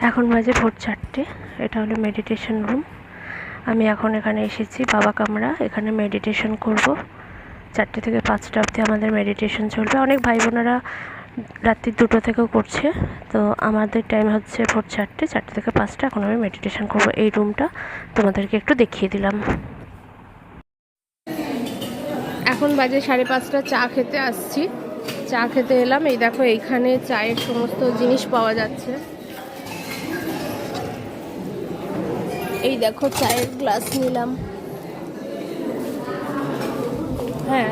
এখন বাজে ভোর 4টে। এটা হলো মেডিটেশন রুম। আমি এখন এখানে এসেছি বাবা কামরা। এখানে মেডিটেশন করব। 4টে থেকে 5টা অবধি আমাদের মেডিটেশন চলবে। অনেক ভাই বোনেরা রাত্রি 2টো থেকেও করছে। তো আমাদের টাইম হচ্ছে ভোর 4টে থেকে 5টা। এখন আমি মেডিটেশন করব। এই রুমটা তোমাদেরকে একটু দেখিয়ে দিলাম। এখন বাজে 5:30। চা খেতে আসছি। চা খেতে এলাম। এই দেখো এইখানে চায়ের সমস্ত জিনিস পাওয়া যাচ্ছে। এই দেখো চায়ের গ্লাস নিলাম। হ্যাঁ,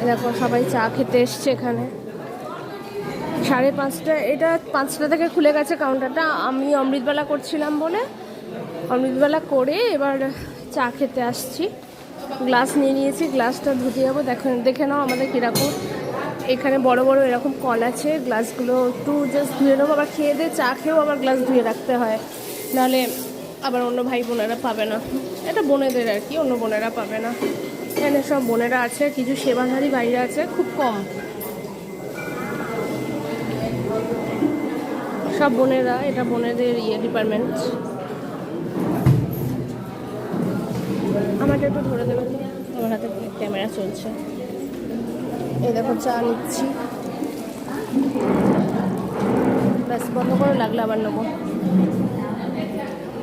দেখো সবাই চা খেতে এসছে এখানে। 5:30। এটা 5টা থেকে খুলে গেছে কাউন্টারটা। আমি অমৃতবেলা করছিলাম বলে অমৃতবেলা করে এবার চা খেতে আসছি। গ্লাস নিয়ে নিয়েছি, গ্লাসটা ধুতে যাবো। দেখে নাও আমাদের কীরকম। এখানে বড় বড় এরকম কল আছে। গ্লাসগুলো একটু জাস্ট ধুয়ে নেবো। আবার খেয়ে দিয়ে চা খেয়েও আবার গ্লাস ধুয়ে রাখতে হয়, নাহলে আবার অন্য ভাই বোনেরা পাবে না। এটা বোনেদের আর কি, অন্য বোনেরা পাবে না। এখানে সব বোনেরা আছে, কিছু সেবাধারী বাইরে আছে, খুব কম। সব বোনেরা, এটা বোনেদের ডিপার্টমেন্ট। আমারটা একটু ধরে দেবে, আমার হাতে ক্যামেরা চলছে। এই দেখো চা নিচ্ছি। ব্যাস বন্ধ করে লাগলে আবার নেবো।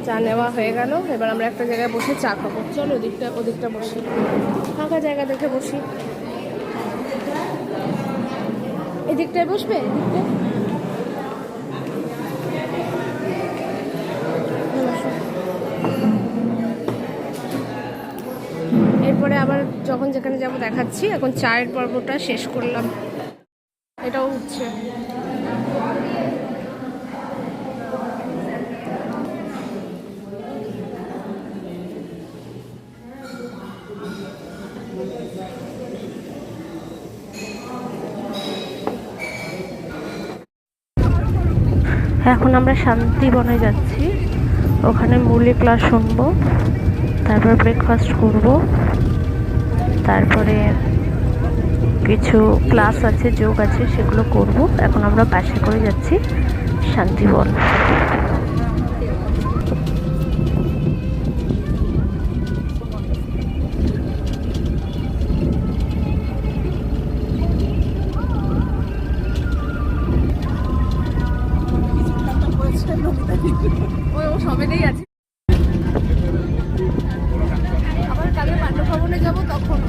চা নেওয়া হয়ে গেল। এবার আমরা একটা জায়গায় বসে চা খাবো। চলো ওদিকটা বসি, ফাঁকা জায়গা দেখে বসি। এদিকটায় বসবে? এরপরে আবার যখন যেখানে যাবো দেখাচ্ছি। এখন চায়ের পর্বটা শেষ করলাম। এটাও উঠছে। এখন আমরা শান্তিবনে যাচ্ছি। ওখানে মূলে ক্লাস শুনবো, তারপর ব্রেকফাস্ট করব, তারপরে কিছু ক্লাস আছে, যোগ আছে, সেগুলো করব। এখন আমরা বাসে করে যাচ্ছি শান্তিবন। সবেতেই আছে। আবার কালে পাণ্ডবভবনে যাবো, তখন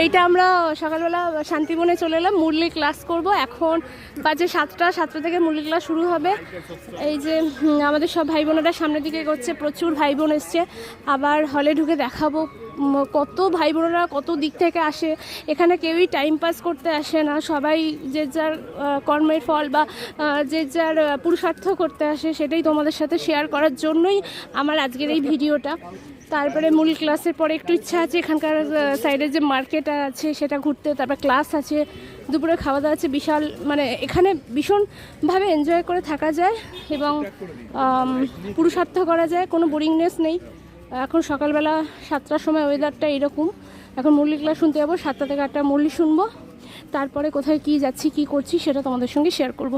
এইটা আমরা সকালবেলা শান্তিবনে চলে এলাম। মুরলি ক্লাস করব। এখন বাজে 7টা থেকে মুরলি ক্লাস শুরু হবে। এই যে আমাদের সব ভাই বোনেরা সামনের দিকে এগোচ্ছে। প্রচুর ভাই বোন এসছে। আবার হলে ঢুকে দেখাবো কত ভাই বোনেরা কত দিক থেকে আসে। এখানে কেউই টাইম পাস করতে আসে না, সবাই যে যার কর্মের ফল বা যে যার পুরুষার্থ করতে আসে। সেটাই তোমাদের সাথে শেয়ার করার জন্যই আমার আজকের এই ভিডিওটা। তারপরে মূল ক্লাসের পরে একটু ইচ্ছা আছে এখানকার সাইডের যে মার্কেট আছে সেটা ঘুরতে। তারপর ক্লাস আছে, দুপুরে খাওয়া দাওয়া আছে। বিশাল, মানে এখানে ভীষণভাবে এনজয় করে থাকা যায় এবং পুরুষার্থ করা যায়, কোনো বোরিংনেস নেই। এখন সকালবেলা 7টার সময় ওয়েদারটা এরকম। এখন মুরলি ক্লাস শুনতে যাবো। 7টা থেকে 8টা মুরলি শুনবো। তারপরে কোথায় কি যাচ্ছি, কি করছি, সেটা তোমাদের সঙ্গে শেয়ার করব।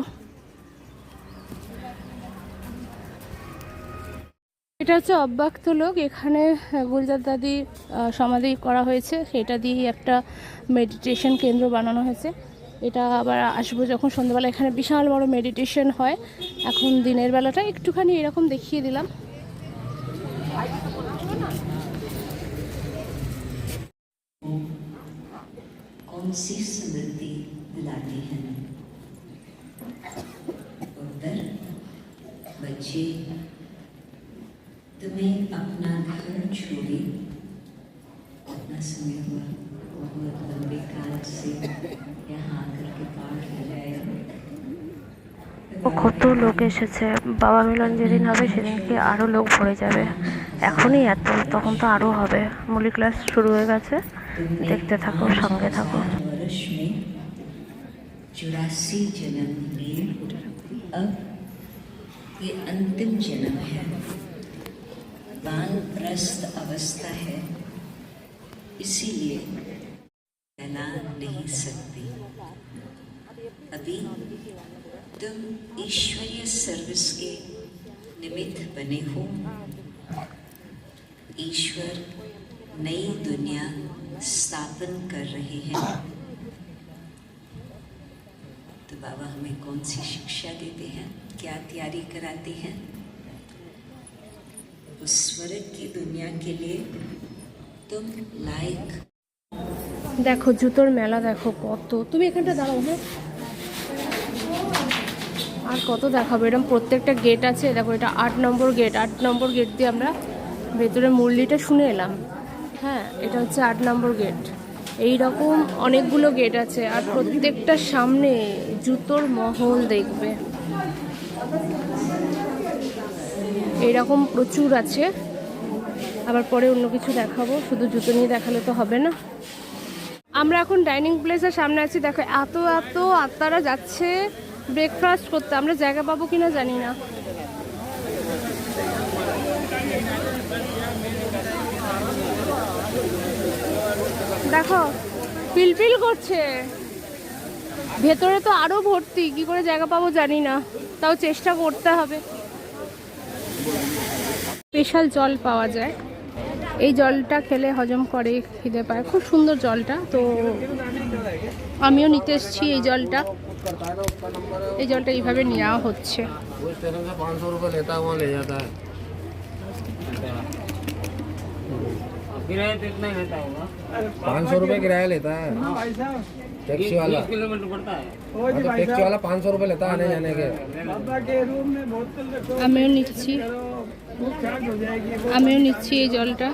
এটা হচ্ছে অব্যক্ত লোক। এখানে গুলজার দাদি সমাধি করা হয়েছে, সেটা দিয়ে একটা মেডিটেশন কেন্দ্র বানানো হয়েছে। এটা আবার আসবো যখন সন্ধ্যাবেলা। এখানে বিশাল বড় মেডিটেশন হয়। এখন দিনের বেলাটা একটুখানি এরকম দেখিয়ে দিলাম। कौन सी स्मृति दिलाती है? उत्तर, बच्चे, तुम्हें अपना घर छोड़े अपना समय हुआ बहुत लंबे काल से यहाँ आकर के पाठ लगाया। কত লোক এসেছে। বাবা মিলন যেদিন হবে সেদিনকে আরও লোক ভরে যাবে। এখনই এত, তখন তো আরও হবে। মুলি ক্লাস শুরু হয়ে গেছে, দেখতে থাকো, সঙ্গে থাকো। वर्ष में 84 जन्म लिए, अब ये अंतिम जन्म है। वानप्रस्थ अवस्था है। इसीलिए फैला नहीं सकती। अभी तुम ईश्वरीय सर्विस के निमित्त बने हो। ईश्वर नई दुनिया स्थापन कर रहे हैं। तो बाबा हमें कौन सी शिक्षा देते हैं, क्या तैयारी कराते हैं? उस स्वर्ग की दुनिया के लिए तुम लायक। দেখো জুতোর মেলা, দেখো কত। তুমি এখানটা দাঁড়াও, হ্যাঁ, আর কত দেখাবো। এরকম প্রত্যেকটা গেট আছে। দেখো এটা 8 নম্বর গেট। 8 নম্বর গেট দিয়ে আমরা ভেতরে মুরলিটা শুনে এলাম। হ্যাঁ, এটা হচ্ছে 8 নম্বর গেট। এই রকম অনেকগুলো গেট আছে, আর প্রত্যেকটার সামনে জুতোর মহল দেখবে। এইরকম প্রচুর আছে। আবার পরে অন্য কিছু দেখাবো, শুধু জুতো নিয়ে দেখালে তো হবে না। আমরা এখন ডাইনিং প্লেসের সামনে আছি। দেখো এত এত আত্মারা যাচ্ছে ব্রেকফাস্ট করতে। আমরা জায়গা পাবো কিনা জানি না। দেখো পিলপিল করছে। ভেতরে তো আরো ভর্তি, কি করে জায়গা পাবো জানি না, তাও চেষ্টা করতে হবে। স্পেশাল জল পাওয়া যায়, এই জলটা খেলে হজম করে, খিদে পায়। খুব সুন্দর জলটা। তো আমিও নিতে এসেছি এই জলটা। এই জলটা এইভাবে নেওয়া হচ্ছে। 500 रुपए किराया लेता है टैक्सी वाला। किलोमीटर पड़ता है टैक्सी वाला 500 रुपए लेता है आने जाने के। আমিও নিচ্ছি এই জলটা।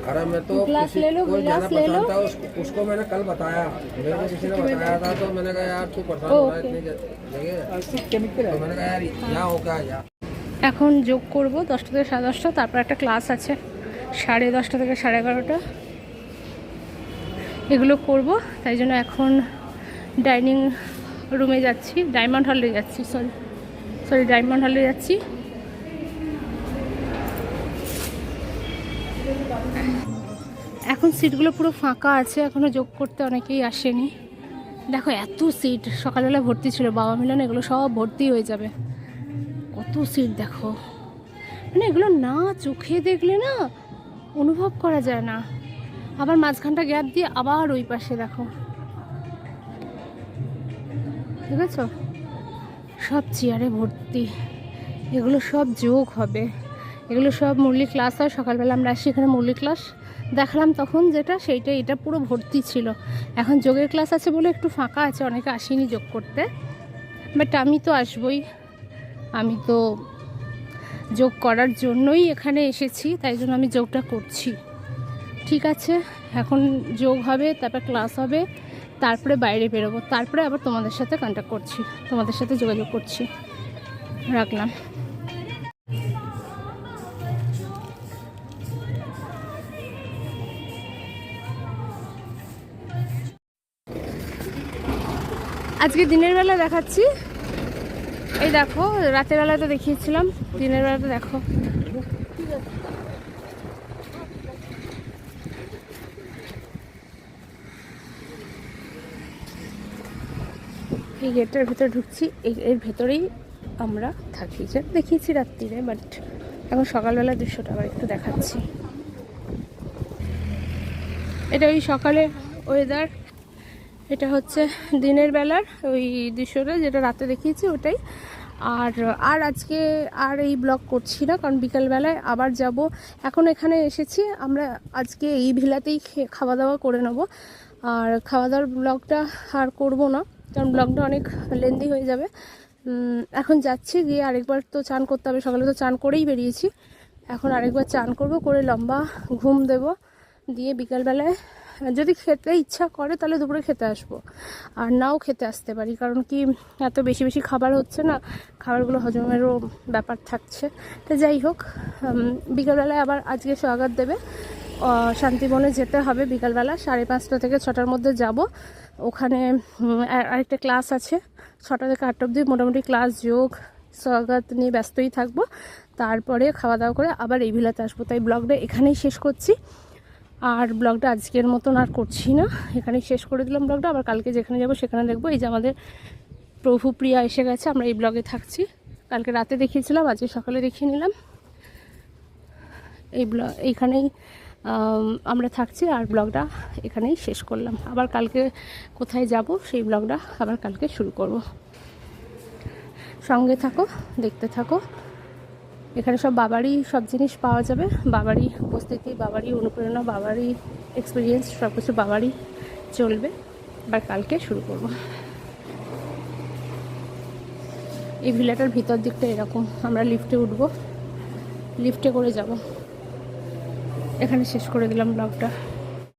अरे मैं तो गिलास किसी ले लो, को गिलास जाना ले लो। पसंद था, उसको मैंने कल बताया। मेरे को किसी ने बताया था, तो मैंने कहा यार तू परेशान हो रहा है इतनी जगह, तो मैंने कहा यार यहाँ हो क्या यहाँ। এখন যোগ করব 10টা থেকে 10:30, তারপর একটা ক্লাস আছে 10:30 থেকে 11:30। এগুলো করব, তাই জন্য এখন ডাইনিং রুমে যাচ্ছি, ডায়মন্ড হলে যাচ্ছি, সরি ডায়মন্ড হলে যাচ্ছি। এখন সিটগুলো পুরো ফাঁকা আছে, এখনও যোগ করতে অনেকেই আসেনি। দেখো এত সিট, সকালবেলা ভর্তি ছিল, বাবা মিলন এগুলো সব ভর্তি হয়ে যাবে। কত সিট দেখো, মানে এগুলো না চোখে দেখলে না অনুভব করা যায় না। আবার মাঝখানটা গ্যাপ দিয়ে আবার ওই পাশে দেখো, ঠিক আছে, সব চেয়ারে ভর্তি। এগুলো সব যোগ হবে, এগুলো সব মুরলি ক্লাস হয়। সকালবেলা আমরা আসি, এখানে মুরলি ক্লাস দেখালাম তখন যেটা, সেইটাই এটা পুরো ভর্তি ছিল। এখন যোগের ক্লাস আছে বলে একটু ফাঁকা আছে, অনেকে আসেনি যোগ করতে। বাট আমি তো আসবই, আমি তো যোগ করার জন্যই এখানে এসেছি, তাই জন্য আমি যোগটা করছি। ঠিক আছে, এখন যোগ হবে, তারপর ক্লাস হবে, তারপরে বাইরে বেরোবো, তারপরে আবার তোমাদের সাথে কন্ট্যাক্ট করছি, তোমাদের সাথে যোগাযোগ করছি। রাখলাম। আজকে দিনের বেলা দেখাচ্ছি। এই দেখো, রাতের বেলা তো দেখিয়েছিলাম, দিনের বেলাটা দেখো। এই গেটের ভেতরে ঢুকছি, এর ভেতরেই আমরা থাকি, যে দেখিয়েছি রাত্রিরে, বাট এখন সকালবেলা দৃশ্যটা আবার একটু দেখাচ্ছি। এটা ওই সকালে ওয়েদার, এটা হচ্ছে দিনের বেলার ওই দৃশ্যটা যেটা রাতে দেখিয়েছি ওটাই। আর আজকে আর এই ব্লগ করছি না, কারণ বিকালবেলায় আবার যাব। এখন এখানে এসেছি আমরা, আজকে এই ভিলাতেই খাওয়া দাওয়া করে নেব। আর খাওয়া দাওয়ার ব্লগটা আর করব না, কারণ ব্লগটা অনেক লেন্দি হয়ে যাবে। এখন যাচ্ছি, গিয়ে আরেকবার তো চান করতে হবে। সকালে তো চান করেই বেরিয়েছি, এখন আরেকবার চান করব, করে লম্বা ঘুম দেব, দিয়ে বিকালবেলায় যদি খেতে ইচ্ছা করে তাহলে দুপুরে খেতে আসবো, আর নাও খেতে আসতে পারি, কারণ কি এত বেশি বেশি খাবার হচ্ছে না, খাবারগুলো হজমেরও ব্যাপার থাকছে। তো যাই হোক, বিকালবেলায় আবার আজকে স্বাগত দেবে, শান্তিবনে যেতে হবে বিকালবেলা 5:30 থেকে 6টার মধ্যে যাব। ওখানে আরেকটা ক্লাস আছে 6টা থেকে 8টা অবধি, মোটামুটি ক্লাস যোগ স্বাগত নিয়ে ব্যস্তই থাকবো। তারপরে খাওয়া দাওয়া করে আবার এই ভিলাতে আসবো। তাই ব্লগটা এখানেই শেষ করছি। আর ব্লগটা আজকের মতন আর করছি না, এখানেই শেষ করে দিলাম ব্লগটা। আবার কালকে যেখানে যাব সেখানে দেখবো। এই যে আমাদের প্রভু প্রিয়া এসে গেছে, আমরা এই ব্লগে থাকছি। কালকে রাতে দেখিয়েছিলাম, আজকে সকালে দেখিয়ে নিলাম। এইখানেই আমরা থাকছি আর ব্লগটা এখানেই শেষ করলাম। আবার কালকে কোথায় যাব সেই ব্লগটা আবার কালকে শুরু করব। সঙ্গে থাকো, দেখতে থাকো। এখানে সব বাবারই সব জিনিস পাওয়া যাবে, বাবারই উপস্থিতি, বাবারই অনুপ্রেরণা, বাবারই এক্সপিরিয়েন্স, সব কিছু বাবারই চলবে। আবার কালকে শুরু করব। এই ভিলাটার ভিতর দিকটা এরকম, আমরা লিফটে উঠব, লিফটে করে যাব। এখানে শেষ করে দিলাম ব্লগটা।